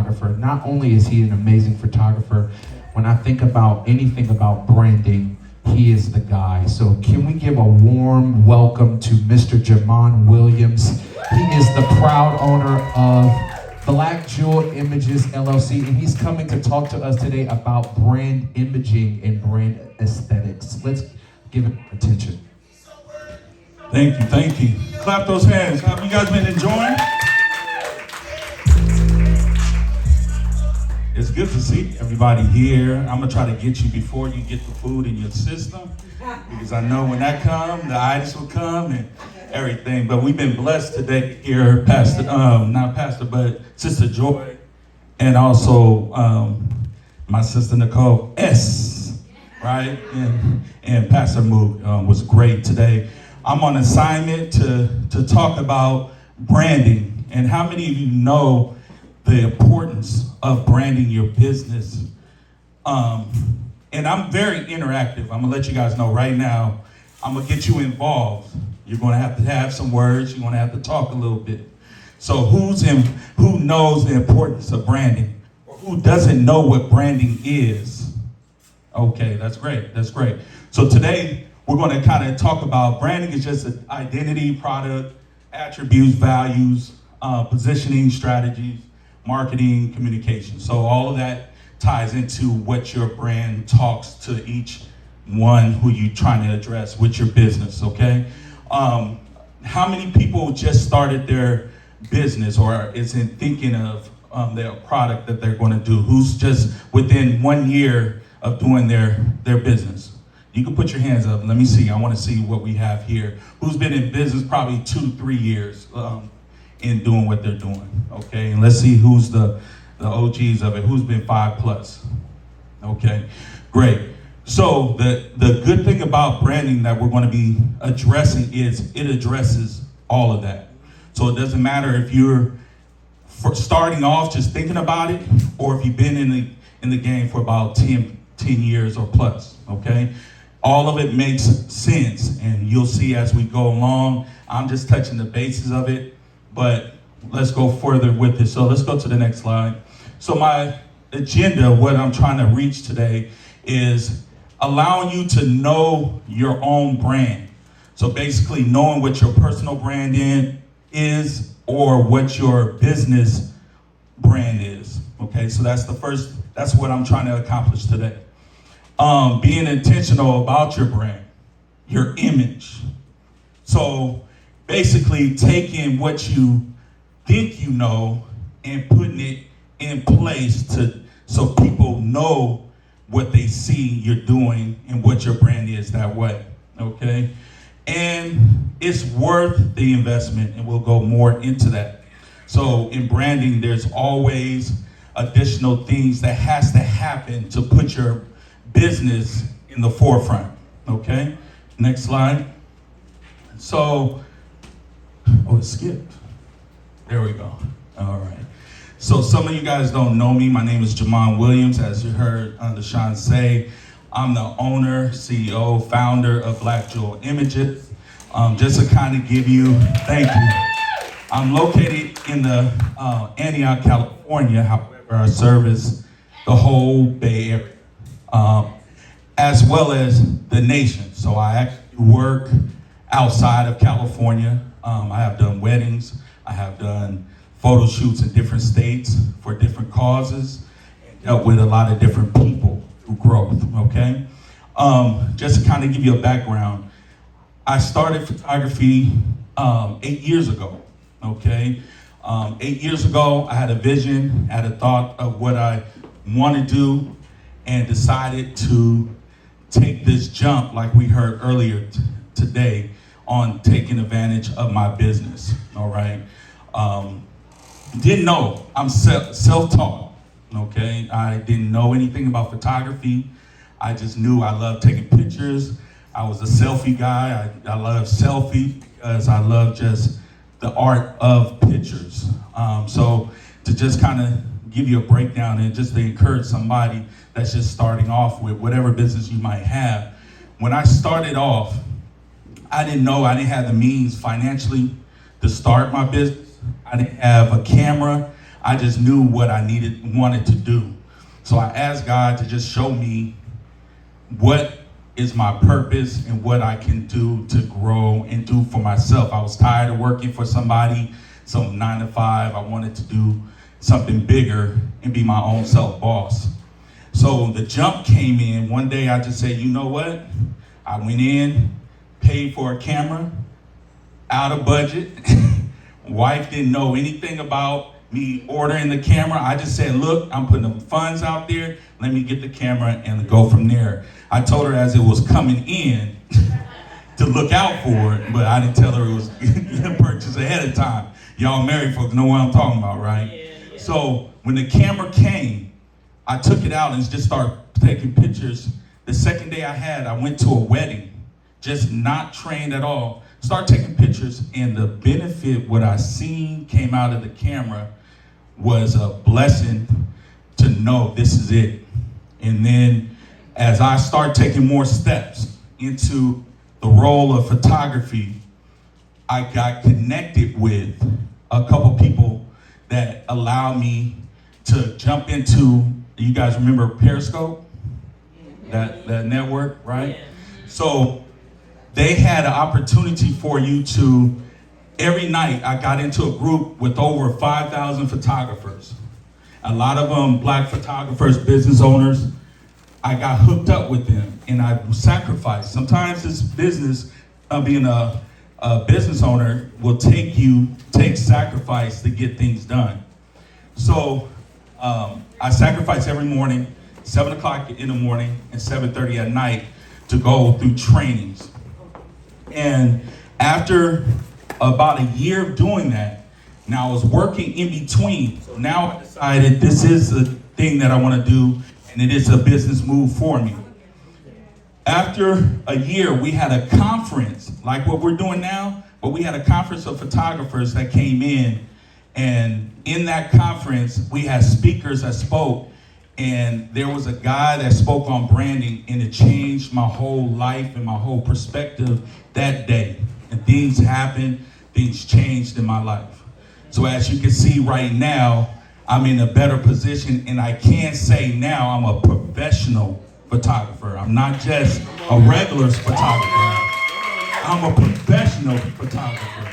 photographer. Not only is he an amazing photographer, when I think about anything about branding, he is the guy. So can we give a warm welcome to Mr. Jamon Williams. He is the proud owner of Black Jewel Images LLC, and he's coming to talk to us today about brand imaging and brand aesthetics. Let's give him attention. Thank you, thank you. Clap those hands. Have you guys been enjoying? It's good to see everybody here. I'm gonna try to get you before you get the food in your system, because I know when that comes, the itis will come and everything. But we've been blessed today here, but Sister Joy, and also my sister Nicole S, right? And Pastor Moog was great today. I'm on assignment to talk about branding, and how many of you know the importance of branding your business? And I'm very interactive. I'm gonna let you guys know right now, I'm gonna get you involved. You're gonna have to have some words, you're gonna have to talk a little bit. So who knows the importance of branding? Or who doesn't know what branding is? Okay, that's great, that's great. So today, we're gonna kind of talk about branding is just an identity, product, attributes, values, positioning, strategies, marketing, communication. So all of that ties into what your brand talks to each one who you're trying to address with your business, okay? How many people just started their business or is in thinking of their product that they're gonna do? Who's just within 1 year of doing their business? You can put your hands up. Let me see. I want to see what we have here. Who's been in business probably 2 to 3 years in doing what they're doing? Okay, and let's see who's the OGs of it. Who's been 5+? Okay, great. So the good thing about branding that we're going to be addressing is it addresses all of that. So it doesn't matter if you're starting off just thinking about it, or if you've been in the game for about 10 years or plus. Okay. All of it makes sense, and you'll see as we go along. I'm just touching the bases of it, but let's go further with it. So let's go to the next slide. So my agenda, what I'm trying to reach today, is allowing you to know your own brand. So basically knowing what your personal brand is or what your business brand is. Okay, so that's what I'm trying to accomplish today. Being intentional about your brand, your image. So basically taking what you think you know and putting it in place so people know what they see you're doing and what your brand is that way, okay? And it's worth the investment, and we'll go more into that. So in branding, there's always additional things that has to happen to put your business in the forefront, okay? Next slide. So, it skipped. There we go. All right. So some of you guys don't know me. My name is Jamon Williams, as you heard Deshaun say. I'm the owner, CEO, founder of Black Jewel Images. Just to kind of give you, thank you. I'm located in the Antioch, California. However, I service the whole Bay Area. As well as the nation. So I actually work outside of California. I have done weddings. I have done photo shoots in different states for different causes, and dealt with a lot of different people through growth, okay? Just to kind of give you a background, I started photography 8 years ago, okay? 8 years ago, I had a vision, had a thought of what I want to do, and decided to take this jump, like we heard earlier today, on taking advantage of my business, all right? Didn't know, I'm self-taught, okay? I didn't know anything about photography. I just knew I loved taking pictures. I was a selfie guy. I love selfie because I love just the art of pictures. So to just kind of give you a breakdown and just to encourage somebody that's just starting off with whatever business you might have. When I started off, I didn't have the means financially to start my business. I didn't have a camera. I just knew what I wanted to do. So I asked God to just show me what is my purpose and what I can do to grow and do for myself. I was tired of working for somebody, some 9 to 5. I wanted to do something bigger and be my own self boss. So the jump came in. One day I just said, you know what? I went in, paid for a camera, out of budget. Wife didn't know anything about me ordering the camera. I just said, look, I'm putting the funds out there. Let me get the camera and go from there. I told her as it was coming in to look out for it, but I didn't tell her it was purchased ahead of time. Y'all married folks know what I'm talking about, right? Yeah. So when the camera came, I took it out and just started taking pictures. The second day I went to a wedding, just not trained at all. Started taking pictures, and the benefit, what I seen came out of the camera was a blessing to know this is it. And then as I start taking more steps into the role of photography, I got connected with a couple people that allowed me to jump into, you guys remember Periscope? That network, right? So they had an opportunity for you to, every night I got into a group with over 5,000 photographers. A lot of them black photographers, business owners. I got hooked up with them and I sacrificed. Sometimes this business, being a business owner, will take sacrifice to get things done. So I sacrifice every morning, 7 o'clock in the morning and 7:30 at night to go through trainings. And after about a year of doing that, now I was working in between. So now I decided this is the thing that I want to do, and it is a business move for me. After a year, we had a conference, like what we're doing now, but we had a conference of photographers that came in. And in that conference, we had speakers that spoke. And there was a guy that spoke on branding, and it changed my whole life and my whole perspective that day. And things happened, things changed in my life. So as you can see right now, I'm in a better position, and I can say now I'm a professional photographer. I'm not just a regular photographer. I'm a professional photographer.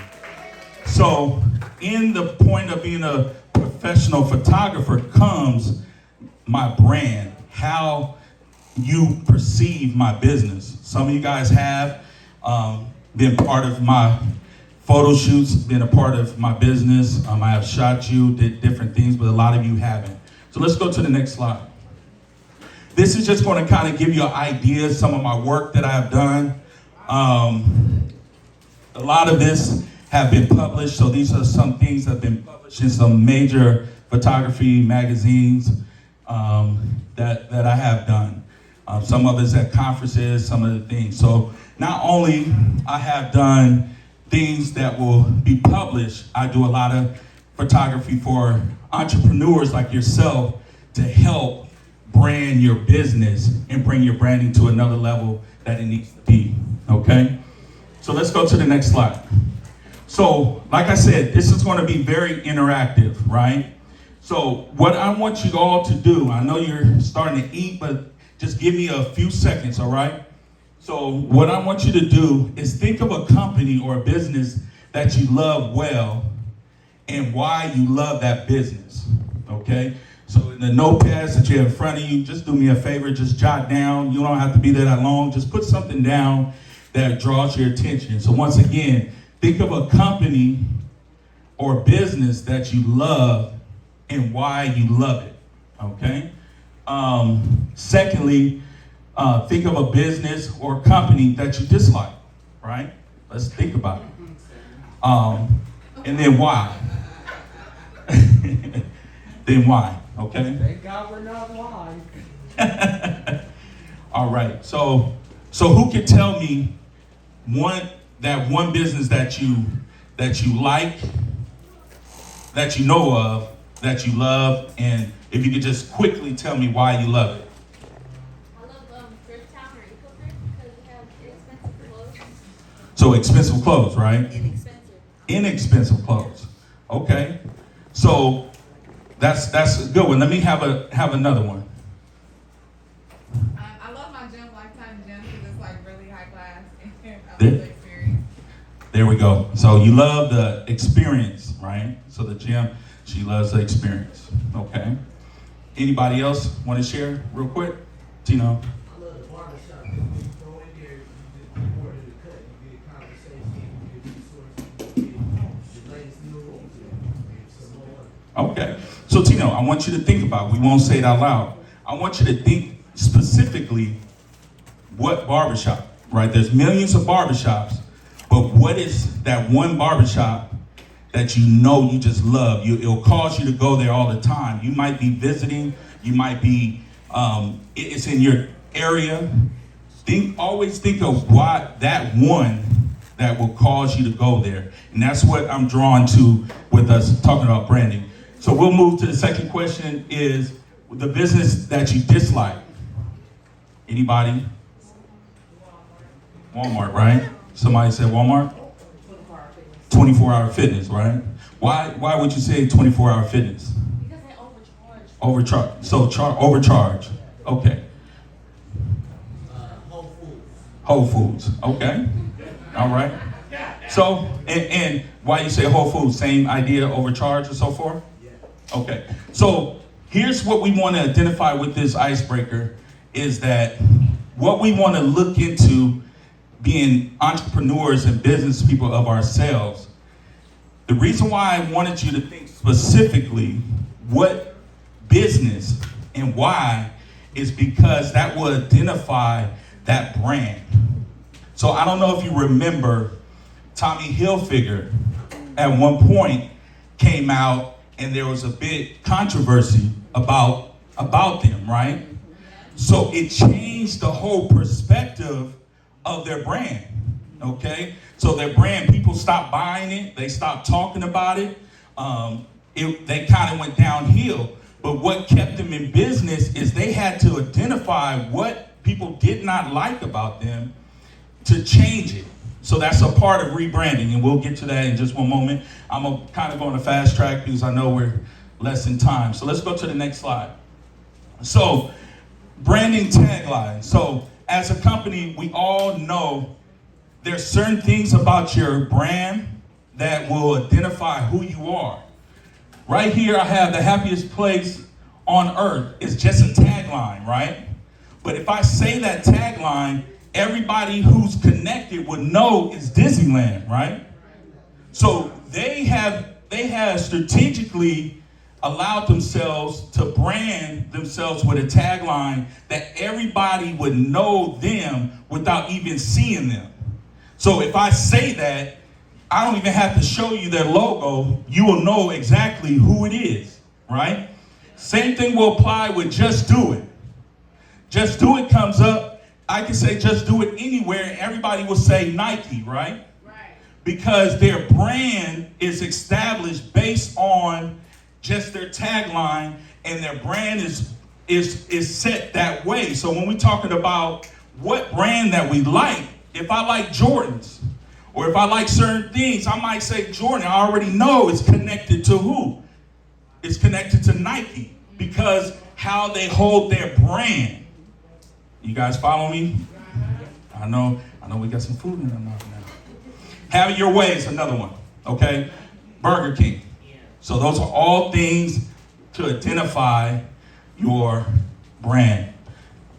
So in the point of being a professional photographer comes my brand, how you perceive my business. Some of you guys have been part of my photo shoots, been a part of my business. I have shot you, did different things, but a lot of you haven't. So let's go to the next slide. This is just going to kind of give you an idea of some of my work that I've done. A lot of this have been published, so these are some things that have been published in some major photography magazines that I have done. Some of it's at conferences, some of the things. So not only I have done things that will be published, I do a lot of photography for entrepreneurs like yourself to help brand your business and bring your branding to another level that it needs to be, okay? So let's go to the next slide. So, like I said, this is going to be very interactive, right? So what I want you all to do, I know you're starting to eat, but just give me a few seconds, all right? So what I want you to do is think of a company or a business that you love well and why you love that business, okay? So in the notepads that you have in front of you, just do me a favor, just jot down. You don't have to be there that long. Just put something down that draws your attention. So once again, think of a company or business that you love and why you love it, okay? Secondly, think of a business or company that you dislike, right? Let's think about it. And then why? Then why, okay? Thank God we're not live. All right, so who can tell me one business that you like, that you know of, that you love, and if you could just quickly tell me why you love it. I love Thrift Town or Eco Thrift because they have inexpensive clothes. So expensive clothes, right? Inexpensive. Inexpensive clothes. Okay. So That's a good one. Let me have another one. I love my gym, Lifetime Gym, because it's like really high class and I love There- the experience. There we go. So you love the experience, right? So the gym, she loves the experience. Okay. Anybody else want to share real quick? Tino? I love the barber shop. You go in there, you just order the cut, you get conversation, you get resources, you get the latest news, and some more. Okay. So Tino, I want you to think about, we won't say it out loud. I want you to think specifically what barbershop, right? There's millions of barbershops, but what is that one barbershop that you know you just love? It'll cause you to go there all the time. You might be visiting, you might be, it's in your area. Always think of why that one that will cause you to go there. And that's what I'm drawn to with us talking about branding. So we'll move to the second question is the business that you dislike. Anybody? Walmart, right? Somebody said Walmart? 24-hour fitness, right? Why would you say 24-hour fitness? Because they overcharge. Overcharge. So overcharge. Okay. Whole Foods. Whole Foods. Okay. All right. So and why you say Whole Foods? Same idea, overcharge and so forth? Yeah. Okay. So here's what we want to identify with this icebreaker is that what we want to look into being entrepreneurs and business people of ourselves. The reason why I wanted you to think specifically what business and why is because that will identify that brand. So I don't know if you remember Tommy Hilfiger at one point came out and there was a big controversy about them, right? So it changed the whole perspective of their brand, okay? So their brand, people stopped buying it, they stopped talking about it. They kind of went downhill. But what kept them in business is they had to identify what people did not like about them to change it. So that's a part of rebranding, and we'll get to that in just one moment. I'm gonna kind of go on a fast track because I know we're less in time. So let's go to the next slide. So branding tagline. So as a company, we all know there's certain things about your brand that will identify who you are. Right here, I have the happiest place on earth. It's just a tagline, right? But if I say that tagline, everybody who's connected would know it's Disneyland, right? So they have strategically allowed themselves to brand themselves with a tagline that everybody would know them without even seeing them. So if I say that, I don't even have to show you their logo. You will know exactly who it is, right? Same thing will apply with Just Do It. Just Do It comes up. I can say Just Do It anywhere, and everybody will say Nike, right? Right. Because their brand is established based on just their tagline, and their brand is set that way. So when we're talking about what brand that we like, if I like Jordans, or if I like certain things, I might say Jordan. I already know it's connected to who? It's connected to Nike because how they hold their brand. You guys follow me? I know we got some food in our mouth now. Have it your way is another one, okay? Burger King. So those are all things to identify your brand.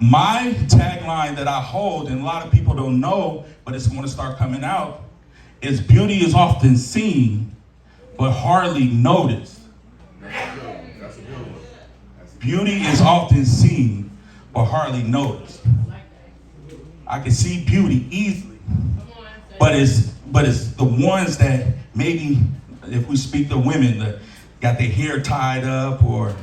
My tagline that I hold, and a lot of people don't know, but it's going to start coming out, is beauty is often seen, but hardly noticed. That's a good one. Beauty is often seen, but hardly noticed. I can see beauty easily, but it's the ones that maybe, if we speak to women that got their hair tied up, or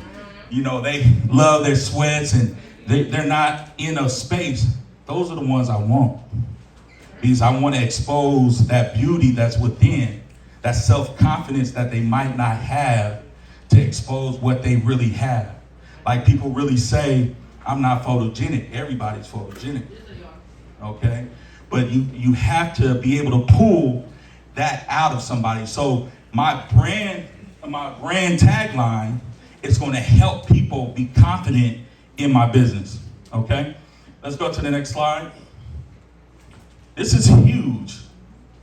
they love their sweats and they're not in a space. Those are the ones I want, because I want to expose that beauty that's within, that self-confidence that they might not have, to expose what they really have. Like people really say, I'm not photogenic. Everybody's photogenic, okay? But you have to be able to pull that out of somebody. So my brand tagline it's going to help people be confident in my business. Okay? Let's go to the next slide. This is huge.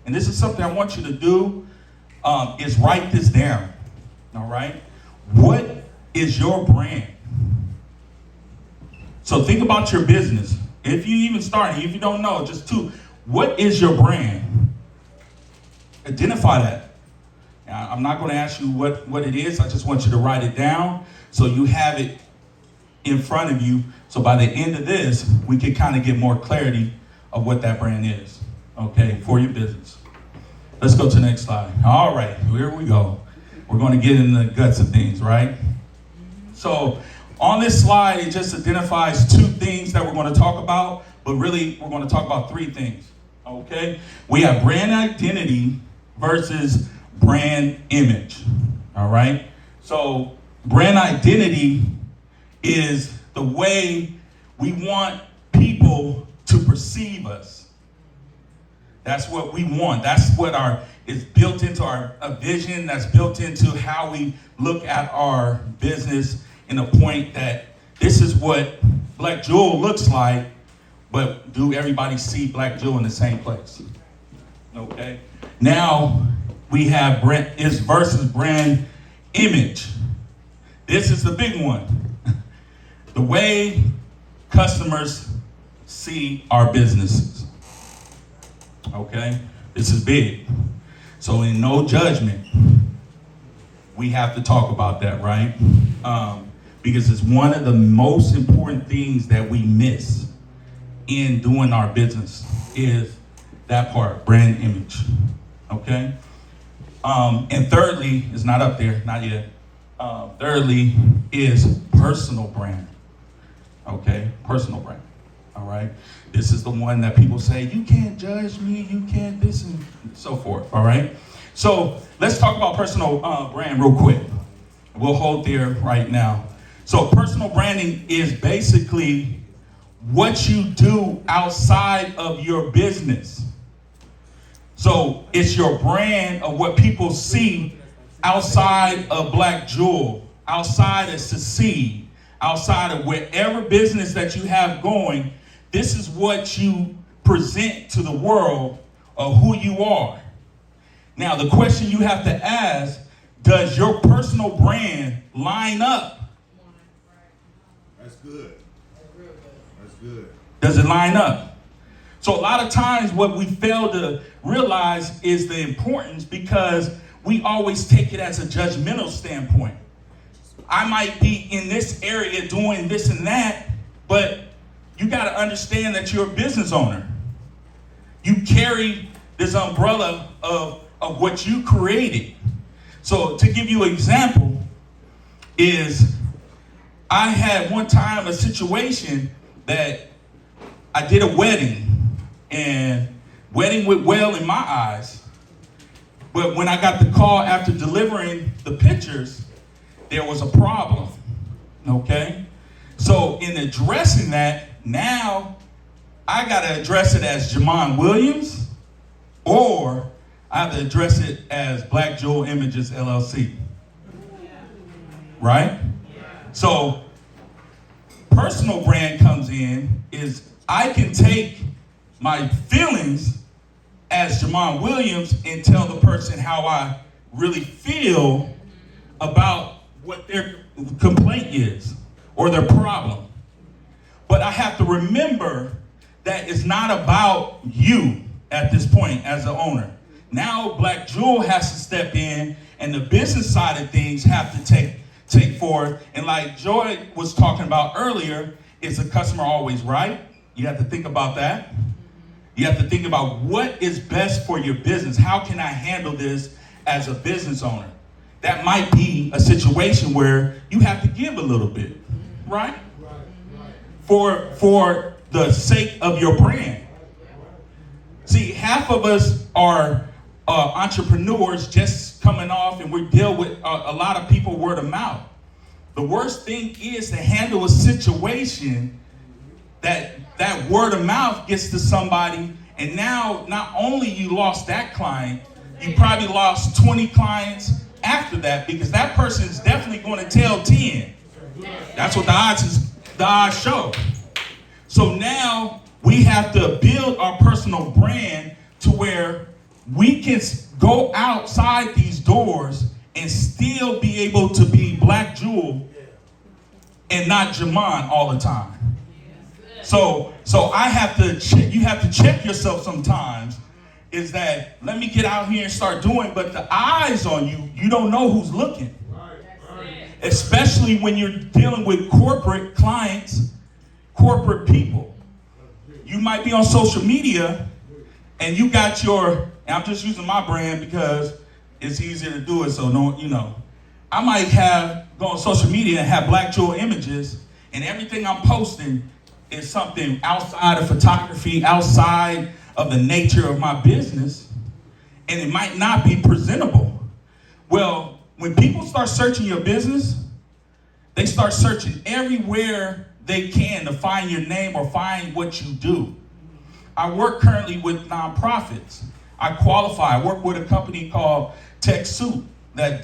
And this is something I want you to do, is write this down. All right? What is your brand? So think about your business. If you even starting, if you don't know, just what is your brand? Identify that. Now, I'm not going to ask you what it is. I just want you to write it down so you have it in front of you. So by the end of this, we can kind of get more clarity of what that brand is, okay, for your business. Let's go to the next slide. All right, here we go. We're going to get in the guts of things, right? So on this slide, it just identifies 2 things that we're going to talk about, but really we're going to talk about 3 things, okay? We have brand identity versus brand image, all right? So brand identity is the way we want people to perceive us. That's what we want. That's what is built into our vision. That's built into how we look at our business in a point that this is what Black Jewel looks like, but do everybody see Black Jewel in the same place? Okay. Now we have brand is versus brand image. This is the big one. The way customers see our businesses. Okay? This is big. So in no judgment, we have to talk about that, right? Because it's one of the most important things that we miss in doing our business is that part, brand image. Okay? And thirdly, it's not up there, not yet. Thirdly is personal brand. Okay? Personal brand. All right? This is the one that people say, you can't judge me, you can't this and so forth. All right? So let's talk about personal brand real quick. We'll hold there right now. So personal branding is basically what you do outside of your business. So it's your brand of what people see outside of Black Jewel, outside of Succeed, outside of wherever business that you have going. This is what you present to the world of who you are. Now, the question you have to ask, does your personal brand line up? That's good. That's good. Does it line up? So a lot of times what we fail to realize is the importance, because we always take it as a judgmental standpoint. I might be in this area doing this and that, but you got to understand that you're a business owner. You carry this umbrella of what you created. So to give you an example is, I had one time a situation that I did a wedding, and wedding went well in my eyes. But when I got the call after delivering the pictures, there was a problem, okay? So in addressing that, now I got to address it as Jamon Williams, or I have to address it as Black Jewel Images LLC, right? So personal brand comes in is I can take my feelings as Jamon Williams and tell the person how I really feel about what their complaint is or their problem. But I have to remember that it's not about you at this point as the owner. Now Black Jewel has to step in, and the business side of things have to take forth. And like Joy was talking about earlier, is the customer always right? You have to think about that. You have to think about what is best for your business. How can I handle this as a business owner? That might be a situation where you have to give a little bit, right? For the sake of your brand. See, half of us are entrepreneurs just coming off, and we deal with a lot of people word of mouth. The worst thing is to handle a situation that word of mouth gets to somebody, and now not only you lost that client, you probably lost 20 clients, after that because that person is definitely going to tell 10. That's what the odds show. So now we have to build our personal brand to where we can go outside these doors and still be able to be Black Jewel and not Jamon all the time. So I have to you have to check yourself sometimes. Is that let me get out here and start doing, but the eyes on you, you don't know who's looking. Especially when you're dealing with corporate clients, corporate people. You might be on social media and you got and I'm just using my brand because it's easier to do it. So I might go on social media and have Black Jewel images and everything I'm posting is something outside of photography, outside of the nature of my business, and it might not be presentable. Well, when people start searching your business, they start searching everywhere they can to find your name or find what you do. I work currently with nonprofits. I qualify. I work with a company called TechSoup that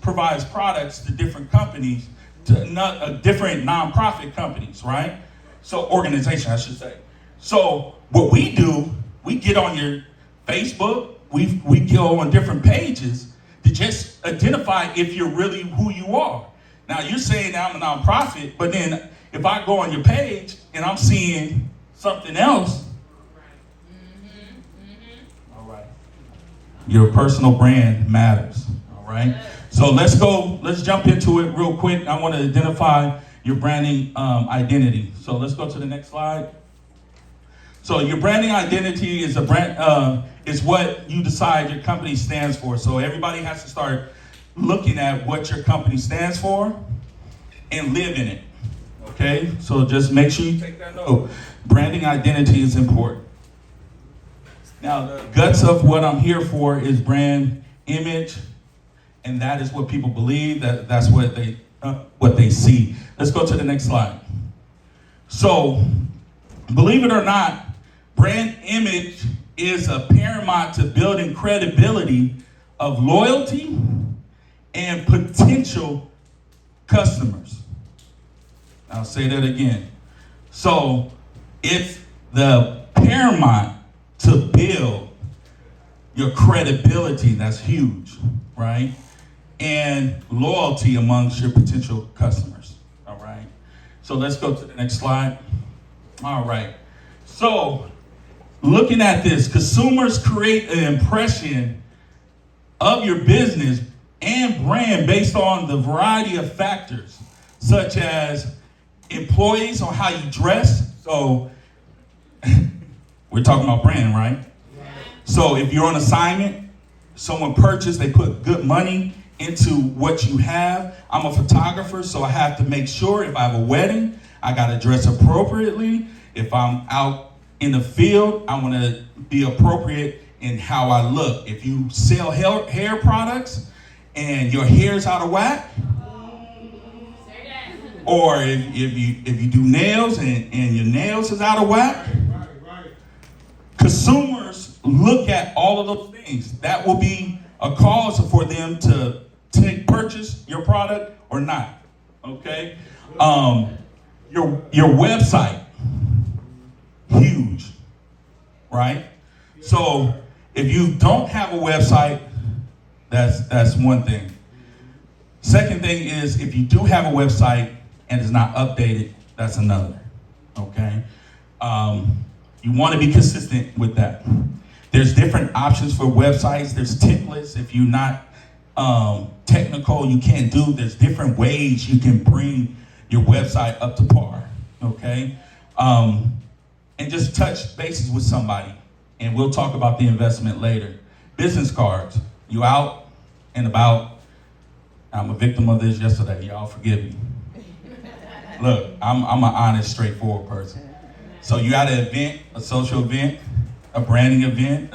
provides products to different companies, to different nonprofit companies, right? So organization, I should say. So what we do, we get on your Facebook, we go on different pages to just identify if you're really who you are. Now you're saying I'm a nonprofit, but then if I go on your page and I'm seeing something else, all right, your personal brand matters, all right? So let's jump into it real quick. I want to identify your branding identity. So let's go to the next slide. So your branding identity is is what you decide your company stands for. So everybody has to start looking at what your company stands for and live in it. Okay? So just make sure you take that note. Branding identity is important. Now, the guts of what I'm here for is brand image, and that is what people believe. That's what they see. Let's go to the next slide. So, believe it or not, brand image is a paramount to building credibility of loyalty and potential customers. I'll say that again. So it's the paramount to build your credibility. That's huge, right? And loyalty amongst your potential customers. All right. So let's go to the next slide. All right. So looking at this, consumers create an impression of your business and brand based on the variety of factors, such as employees, on how you dress. So we're talking about brand, right? So if you're on assignment, someone purchased, they put good money into what you have. I'm a photographer, so I have to make sure if I have a wedding, I got to dress appropriately. If I'm out in the field, I want to be appropriate in how I look. If you sell hair products and your hair's out of whack, or if you do nails and your nails is out of whack, consumers look at all of those things. That will be a cause for them to purchase your product or not. Okay, your website, huge, right? So if you don't have a website, that's one thing. Second thing is if you do have a website and it's not updated, that's another. Okay, you want to be consistent with that. There's different options for websites. There's templates. If you're not technical, you can't do. There's different ways you can bring your website up to par. Okay, and just touch bases with somebody, and we'll talk about the investment later. Business cards. You out and about. I'm a victim of this yesterday. Y'all forgive me. Look, I'm an honest, straightforward person. So you at an event, a social event, a branding event,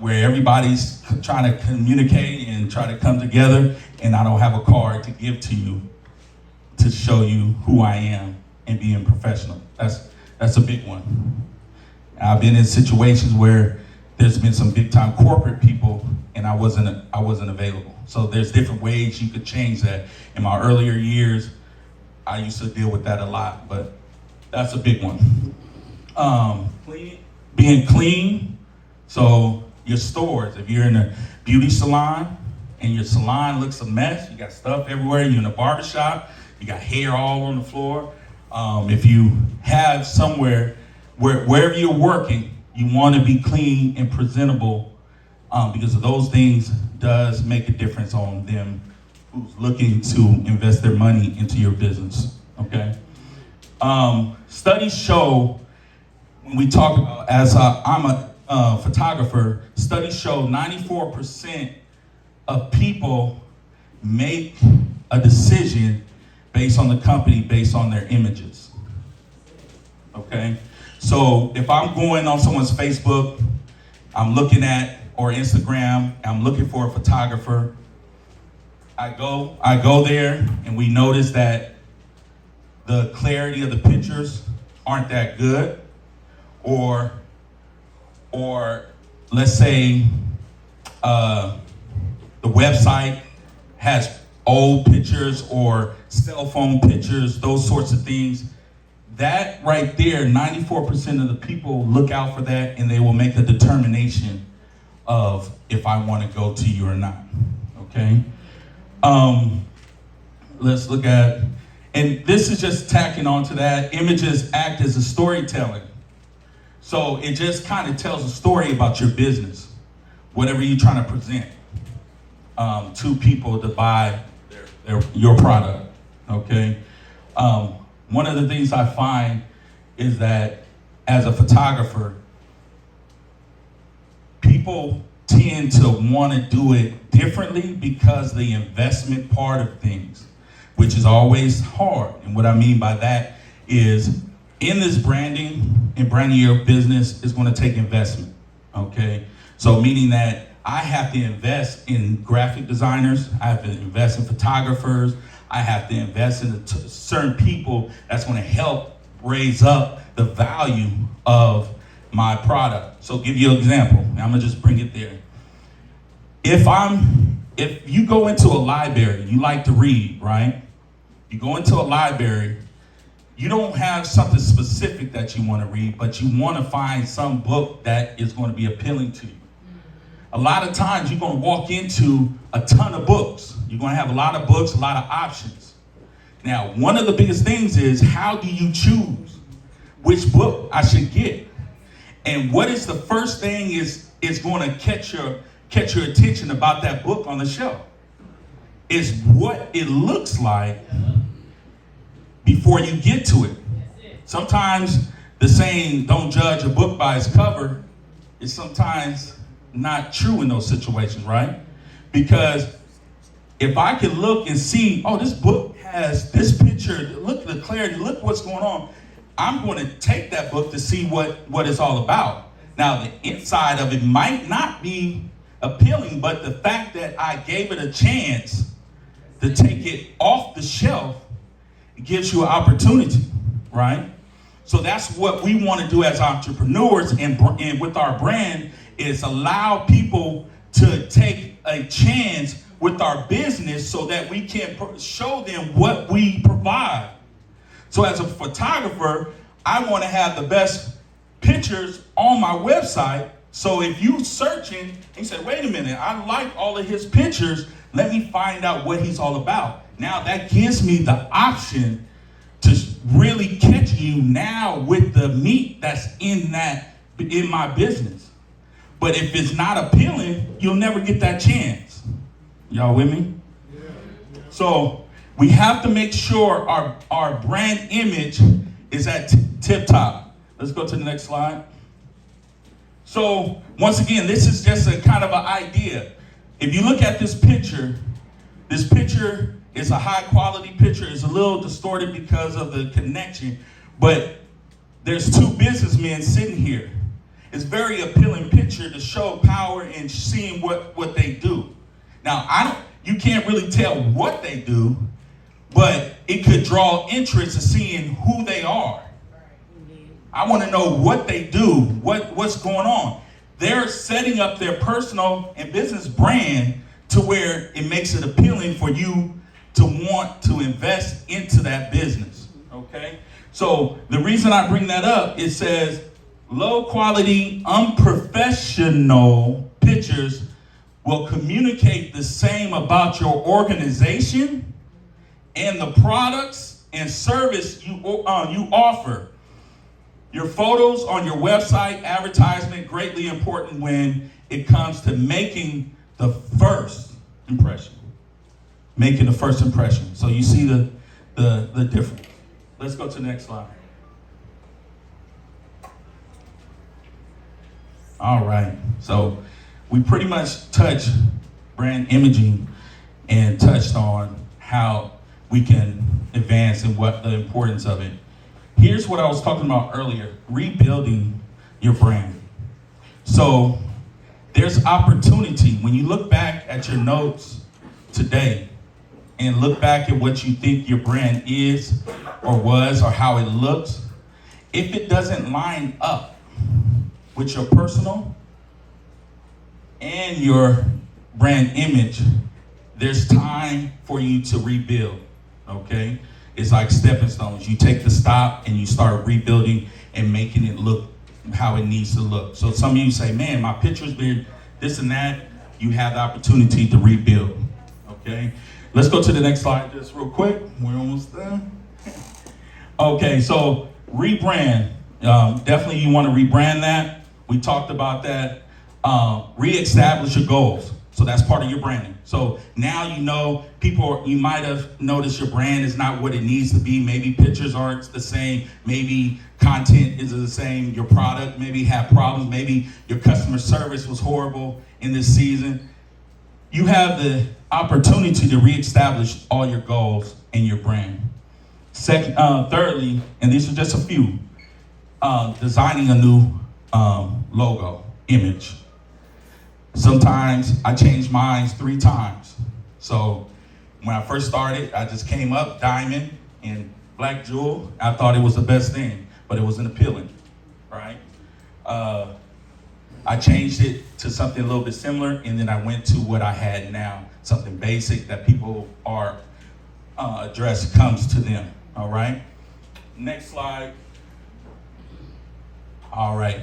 where everybody's trying to communicate and try to come together, and I don't have a card to give to you to show you who I am and being professional. That's a big one. I've been in situations where there's been some big time corporate people, and I wasn't available. So there's different ways you could change that. In my earlier years, I used to deal with that a lot, but that's a big one. Being clean. So your stores, if you're in a beauty salon and your salon looks a mess, you got stuff everywhere, you're in a barbershop, you got hair all on the floor. If you have somewhere, wherever you're working, you want to be clean and presentable, because of those things does make a difference on them who's looking to invest their money into your business, okay? Studies show, when we talk about, I'm a photographer, studies show 94% of people make a decision based on the company, based on their images, okay? So if I'm going on someone's Facebook, I'm looking at, or Instagram, I'm looking for a photographer, I go there and we notice that the clarity of the pictures aren't that good, or let's say the website has old pictures or cell phone pictures, those sorts of things. That right there, 94% of the people look out for that, and they will make a determination of if I want to go to you or not, okay? Let's look at, and this is just tacking on to that, images act as a storytelling. So it just kind of tells a story about your business, whatever you're trying to present to people to buy your product, okay? One of the things I find is that as a photographer, people tend to want to do it differently because the investment part of things, which is always hard. And what I mean by that is, in this branding and branding your business is going to take investment, okay? So meaning that I have to invest in graphic designers, I have to invest in photographers, I have to invest in certain people that's going to help raise up the value of my product. So give you an example, and I'm gonna just bring it there. If you go into a library, you like to read, right? You go into a library, you don't have something specific that you want to read, but you want to find some book that is going to be appealing to you. A lot of times you're going to walk into a ton of books. You're going to have a lot of books, a lot of options. Now, one of the biggest things is, how do you choose which book I should get? And what is the first thing is going to catch your attention about that book on the shelf? Is what it looks like before you get to it. Sometimes the saying, don't judge a book by its cover, is sometimes not true in those situations, right? Because if I can look and see, oh, this book has this picture, look at the clarity, look what's going on, I'm going to take that book to see what it's all about. Now, the inside of it might not be appealing, but the fact that I gave it a chance to take it off the shelf, it gives you an opportunity, right? So that's what we want to do as entrepreneurs and with our brand, is allow people to take a chance with our business so that we can show them what we provide. So as a photographer, I want to have the best pictures on my website. So if you searching and you say, wait a minute, I like all of his pictures, let me find out what he's all about. Now that gives me the option to really catch you now with the meat that's in my business. But if it's not appealing, you'll never get that chance. Y'all with me? Yeah. So we have to make sure our brand image is at tip top. Let's go to the next slide. So once again, this is just a kind of an idea. If you look at this picture is a high quality picture. It's a little distorted because of the connection, but there's two businessmen sitting here. It's very appealing picture to show power and seeing what they do. Now, you can't really tell what they do, but it could draw interest in seeing who they are. I want to know what they do, what's going on. they're setting up their personal and business brand to where it makes it appealing for you to want to invest into that business, okay? So the reason I bring that up, it says low quality, unprofessional pictures will communicate the same about your organization and the products and service you offer. Your photos on your website, advertisement, greatly important when it comes to making the first impression. Making the first impression. So you see the difference. Let's go to the next slide. All right. So we pretty much touched brand imaging and touched on how we can advance and what the importance of it. Here's what I was talking about earlier, rebuilding your brand. So there's opportunity. When you look back at your notes today and look back at what you think your brand is or was or how it looks, if it doesn't line up with your personal and your brand image, there's time for you to rebuild, okay? It's like stepping stones. You take the stop and you start rebuilding and making it look how it needs to look. So some of you say, man, my picture's been this and that. You have the opportunity to rebuild, okay? Let's go to the next slide just real quick. We're almost done. Okay, so rebrand. Definitely you want to rebrand that. We talked about that. Reestablish your goals. So that's part of your branding. So now you know people, you might have noticed your brand is not what it needs to be. Maybe pictures aren't the same. Maybe content isn't the same. Your product maybe had problems. Maybe your customer service was horrible in this season. You have the opportunity to reestablish all your goals and your brand. Thirdly, and these are just a few, designing a new logo, image. Sometimes I changed mine 3 times. So when I first started, I just came up diamond and black jewel. I thought it was the best thing, but it wasn't appealing, right? I changed it to something a little bit similar, and then I went to what I had now, something basic that people are address comes to them, all right? Next slide. All right.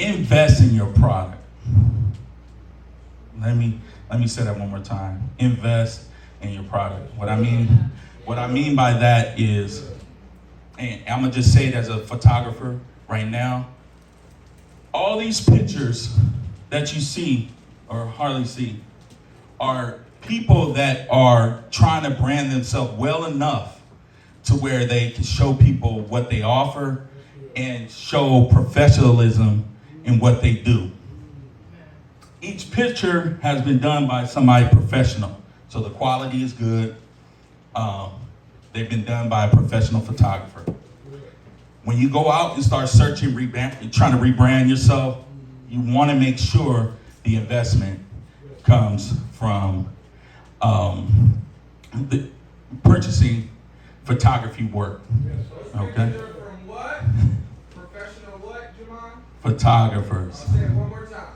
Invest in your product. Let me say that one more time. Invest in your product. What I mean by that is, and I'm gonna just say it as a photographer right now, all these pictures that you see or hardly see are people that are trying to brand themselves well enough to where they can show people what they offer and show professionalism in what they do. Each picture has been done by somebody professional, so the quality is good. They've been done by a professional photographer. When you go out and start searching, trying to rebrand yourself, you want to make sure the investment comes from the purchasing photography work. Okay? From what? Professional what, Jamon? Photographers. I'll say it one more time.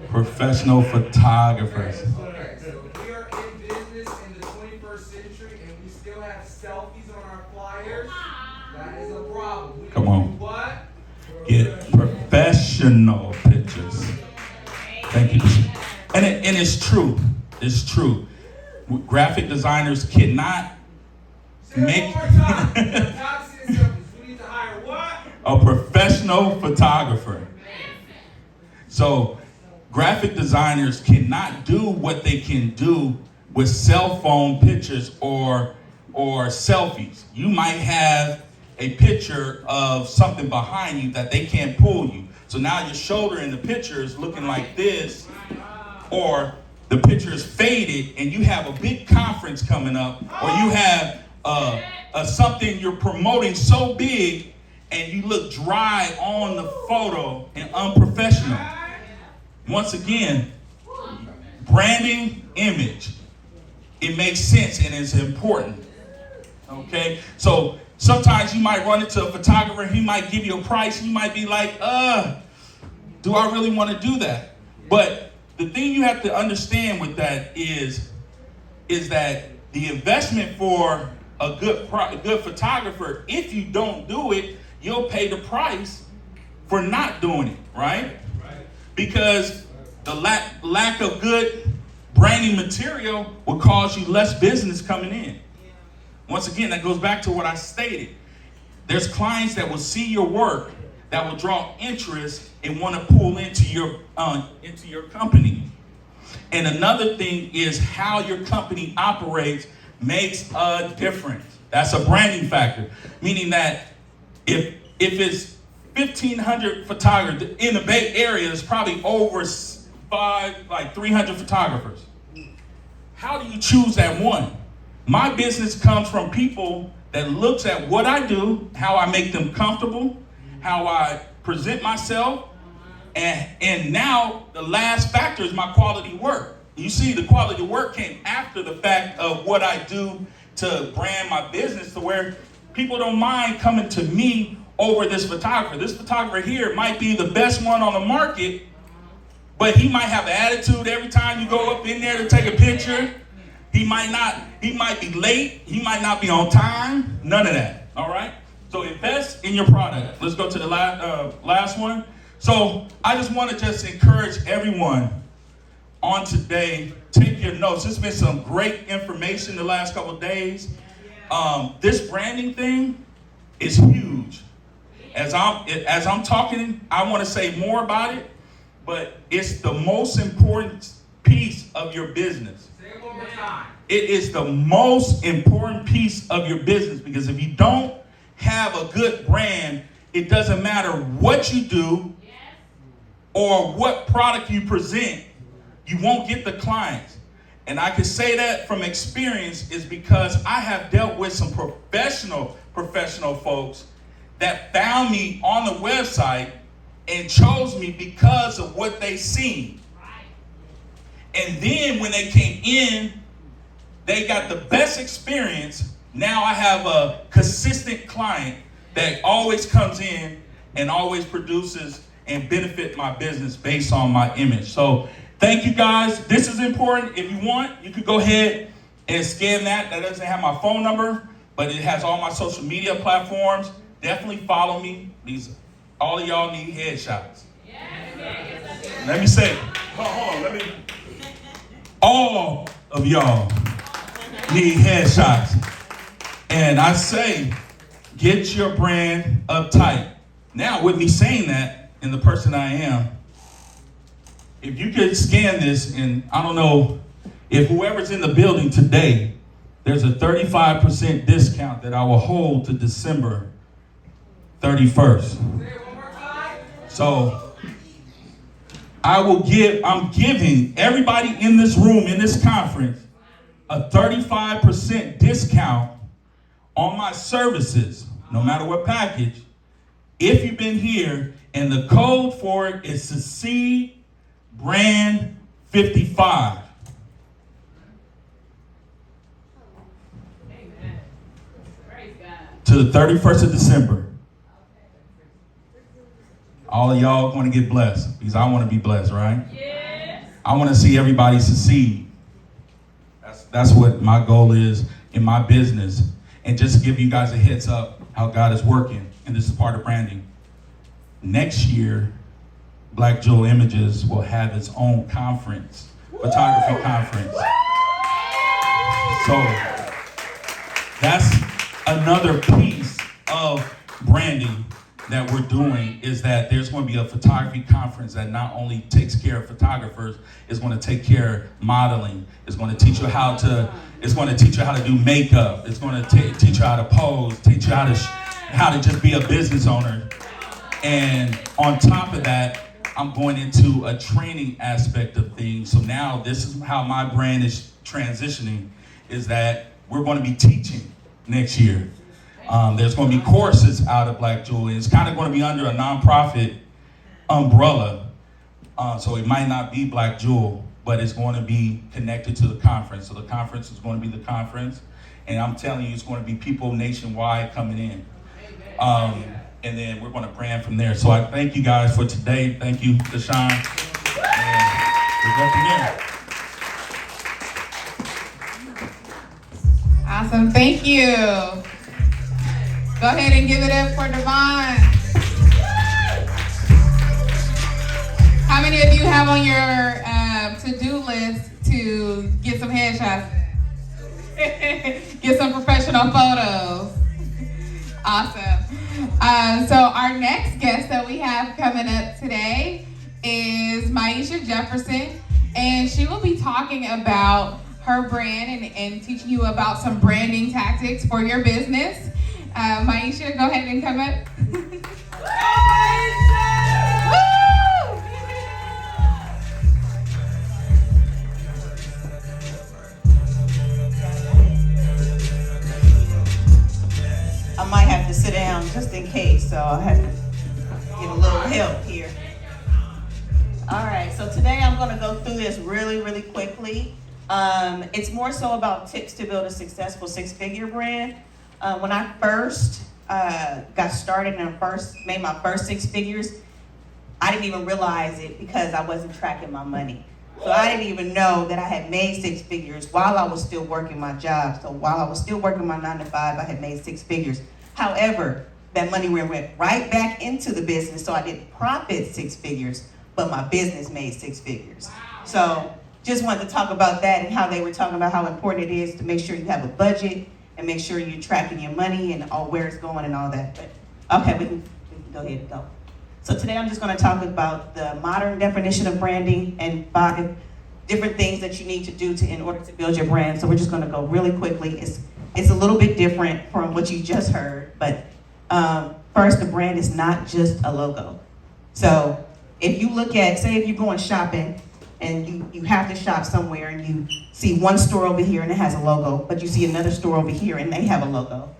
Professional photographers. Okay, so we are in business in the 21st century and we still have selfies on our flyers. That is a problem. We Come do on. what? Get professional pictures. Thank you. And it's true. It's true. Graphic designers cannot Say it make one more time. The top citizens, we need to hire what? a professional photographer. So graphic designers cannot do what they can do with cell phone pictures or selfies. You might have a picture of something behind you that they can't pull you. So now your shoulder in the picture is looking like this, or the picture is faded and you have a big conference coming up, or you have something you're promoting so big and you look dry on the photo and unprofessional. Once again, branding, image. It makes sense and it's important. Okay? So sometimes you might run into a photographer, he might give you a price, you might be like, Do I really want to do that? But the thing you have to understand with that is that the investment for a good photographer, if you don't do it, you'll pay the price for not doing it, right? Because the lack of good branding material will cause you less business coming in. Once again, that goes back to what I stated. There's clients that will see your work, that will draw interest and want to pull into your company. And another thing is how your company operates makes a difference. That's a branding factor, meaning that if it's 1,500 photographers in the Bay Area, there's probably over 300 photographers. How do you choose that one? My business comes from people that looks at what I do, how I make them comfortable, how I present myself, and now the last factor is my quality work. You see, the quality work came after the fact of what I do to brand my business, to where people don't mind coming to me over this photographer. This photographer here might be the best one on the market, but he might have an attitude every time you go up in there to take a picture. He might be late, he might not be on time, none of that, all right? So invest in your product. Let's go to the last one. So I just want to just encourage everyone on today, take your notes. There's been some great information the last couple of days. This branding thing is huge. As I'm talking, I want to say more about it, but it's the most important piece of your business. Say it one more time. It is the most important piece of your business, because if you don't have a good brand, it doesn't matter what you do or what product you present, you won't get the clients. And I can say that from experience is because I have dealt with some professional folks that found me on the website and chose me because of what they seen. And then when they came in, they got the best experience. Now I have a consistent client that always comes in and always produces and benefit my business based on my image. So thank you guys. This is important. If you want, you could go ahead and scan that. That doesn't have my phone number, but it has all my social media platforms. Definitely follow me. All of y'all need headshots. Let me say, hold on, all of y'all need headshots. And I say, get your brand uptight. Now, with me saying that, and the person I am, if you could scan this, and I don't know if whoever's in the building today, there's a 35% discount that I will hold to December 31st. So I'm giving everybody in this room, in this conference, a 35% discount on my services, no matter what package, if you've been here, and the code for it is Succeed Brand 55. Amen. Praise God. To the 31st of December. All of y'all going to get blessed, because I want to be blessed, right? Yes. I want to see everybody succeed. That's what my goal is in my business. And just to give you guys a heads up how God is working, and this is part of branding. Next year, Black Jewel Images will have its own conference, photography conference. So that's another piece of branding that we're doing, is that there's going to be a photography conference that not only takes care of photographers, it's going to take care of modeling. It's going to teach you how to do makeup. It's going to teach you how to pose, teach you how to just be a business owner. And on top of that, I'm going into a training aspect of things. So now this is how my brand is transitioning, is that we're going to be teaching next year. There's going to be courses out of Black Jewel. It's kind of going to be under a nonprofit umbrella. So it might not be Black Jewel, but it's going to be connected to the conference. So the conference is going to be the conference. And I'm telling you, it's going to be people nationwide coming in. and then we're going to brand from there. So I thank you guys for today. Thank you, Deshaun. And we'll go from there. Awesome, thank you. Go ahead and give it up for Devon. How many of you have on your to-do list to get some headshots? Get some professional photos. Awesome. So our next guest that we have coming up today is Maisha Jefferson, and she will be talking about her brand and teaching you about some branding tactics for your business. Maisha, go ahead and come up. I might have to sit down just in case, so I have to get a little help here. All right, so today I'm gonna go through this really, really quickly. It's more so about tips to build a successful six-figure brand. When I first got started and made my first six figures, I didn't even realize it because I wasn't tracking my money. So I didn't even know that I had made six figures while I was still working my job. So while I was still working my 9 to 5, I had made six figures. However, that money went right back into the business, so I didn't profit six figures, but my business made six figures. So just wanted to talk about that and how they were talking about how important it is to make sure you have a budget and make sure you're tracking your money and all where it's going and all that. But okay, we can go ahead and go. So today I'm just going to talk about the modern definition of branding and 5 different things that you need to do in order to build your brand. So we're just going to go really quickly. It's a little bit different from what you just heard, but first, the brand is not just a logo. So if you look at, say if you're going shopping and you have to shop somewhere and you see one store over here and it has a logo, but you see another store over here and they have a logo,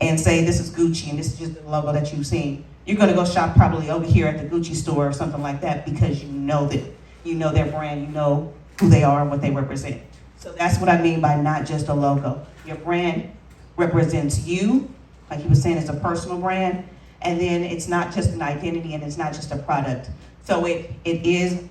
and say this is Gucci and this is just the logo that you've seen, you're gonna go shop probably over here at the Gucci store or something like that because you know their brand, you know who they are and what they represent. So that's what I mean by not just a logo. Your brand represents you, like he was saying, it's a personal brand, and then it's not just an identity and it's not just a product. So it is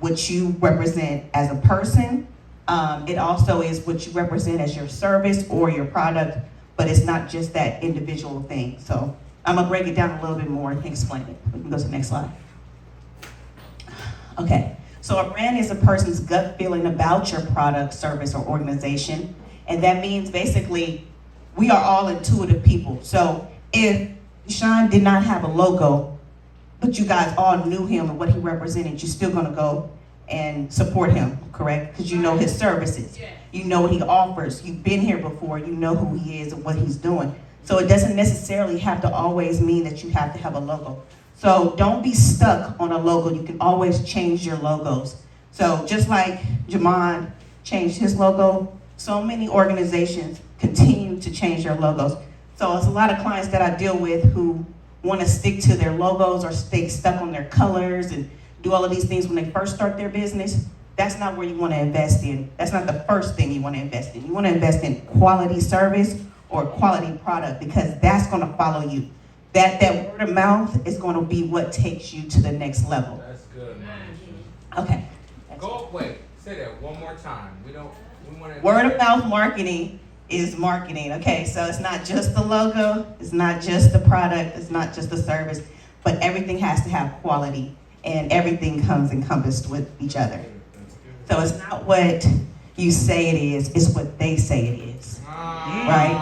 what you represent as a person. It also is what you represent as your service or your product, but it's not just that individual thing. So I'm gonna break it down a little bit more and explain it. We can go to the next slide. Okay, so a brand is a person's gut feeling about your product, service, or organization. And that means basically, we are all intuitive people. So if Sean did not have a logo, but you guys all knew him and what he represented, you're still gonna go and support him, correct? Because you know his services. You know what he offers. You've been here before, you know who he is and what he's doing. So it doesn't necessarily have to always mean that you have to have a logo. So don't be stuck on a logo. You can always change your logos. So just like Jamon changed his logo, so many organizations continue to change their logos. So it's a lot of clients that I deal with who want to stick to their logos or stay stuck on their colors and do all of these things when they first start their business. That's not where you want to invest in. That's not the first thing you want to invest in. You want to invest in quality service or quality product because that's going to follow you. That word of mouth is going to be what takes you to the next level. That's good, man. Okay. Wait, say that one more time. We want to. Word of mouth marketing is marketing. Okay, so it's not just the logo, it's not just the product, it's not just the service, but everything has to have quality and everything comes encompassed with each other. So it's not what you say it is, it's what they say it is. Right?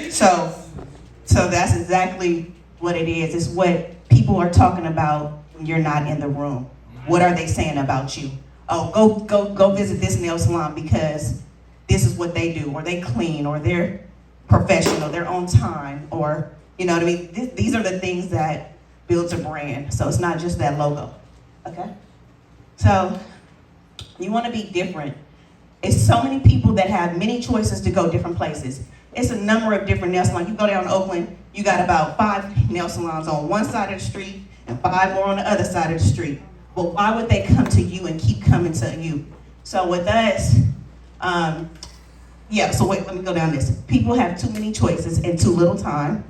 So that's exactly what it is. It's what people are talking about when you're not in the room. What are they saying about you? Oh, go visit this nail salon because this is what they do, or they clean, or they're professional, they're on time, or you know what I mean? These are the things that builds a brand. So it's not just that logo. Okay? So you want to be different. It's so many people that have many choices to go different places. It's a number of different nail salons. You go down to Oakland, you got about 5 nail salons on one side of the street and 5 more on the other side of the street. Well, why would they come to you and keep coming to you? So with us, let me go down this. People have too many choices and too little time.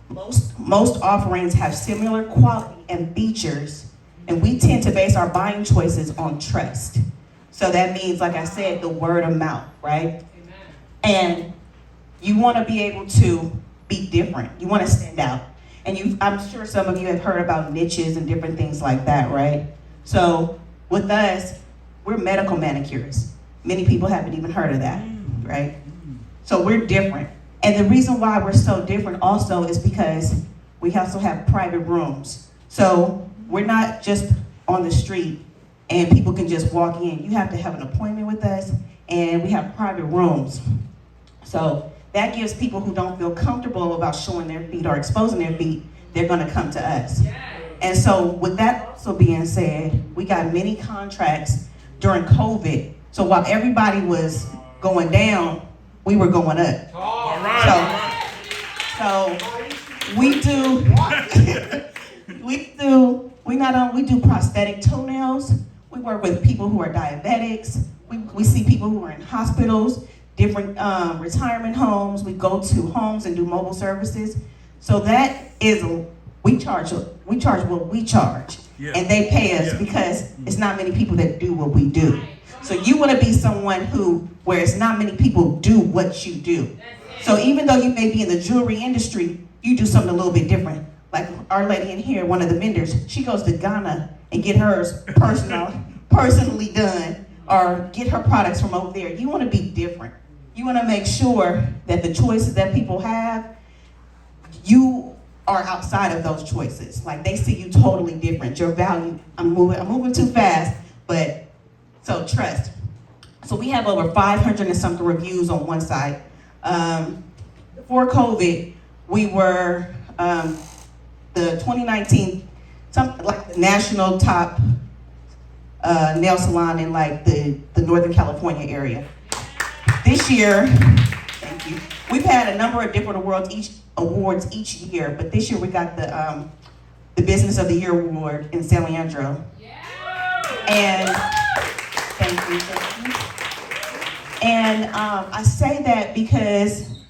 most offerings have similar quality and features, and we tend to base our buying choices on trust. So that means, like I said, the word of mouth, right? And you want to be able to be different. You want to stand out. And I'm sure some of you have heard about niches and different things like that, right? So with us, we're medical manicurists. Many people haven't even heard of that, right? So we're different. And the reason why we're so different also is because we also have private rooms. So we're not just on the street and people can just walk in. You have to have an appointment with us, and we have private rooms. So that gives people who don't feel comfortable about showing their feet or exposing their feet, they're gonna come to us. And so with that also being said, we got many contracts during COVID. So while everybody was going down, we were going up. All right. So we do prosthetic toenails. We work with people who are diabetics. We see people who are in hospitals, different retirement homes. We go to homes and do mobile services. So that is, we charge what we charge. Yeah. And they pay us because it's not many people that do what we do. So you want to be someone where it's not many people do what you do. So even though you may be in the jewelry industry, you do something a little bit different. Like our lady in here, one of the vendors, she goes to Ghana and get hers personally done, or get her products from over there. You want to be different. You want to make sure that the choices that people have, you are outside of those choices. Like they see you totally different. Your value, I'm moving too fast, but so trust. So we have over 500 and something reviews on one site. Before COVID, we were the 2019, something like the national top nail salon in like the Northern California area. This year, thank you. We've had a number of different awards each year, but this year we got the Business of the Year award in San Leandro. And thank you. And I say that because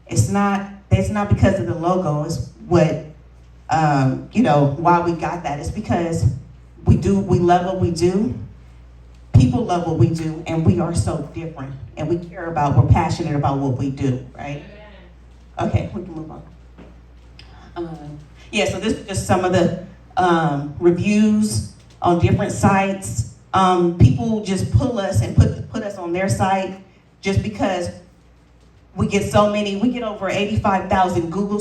it's not because of the logo. It's what why we got that. It's because we love what we do. People love what we do, and we are so different. And we're passionate about what we do, right? Okay, we can move on. So this is just some of the reviews on different sites. People just pull us and put us on their site just because we get over 85,000 Google searches.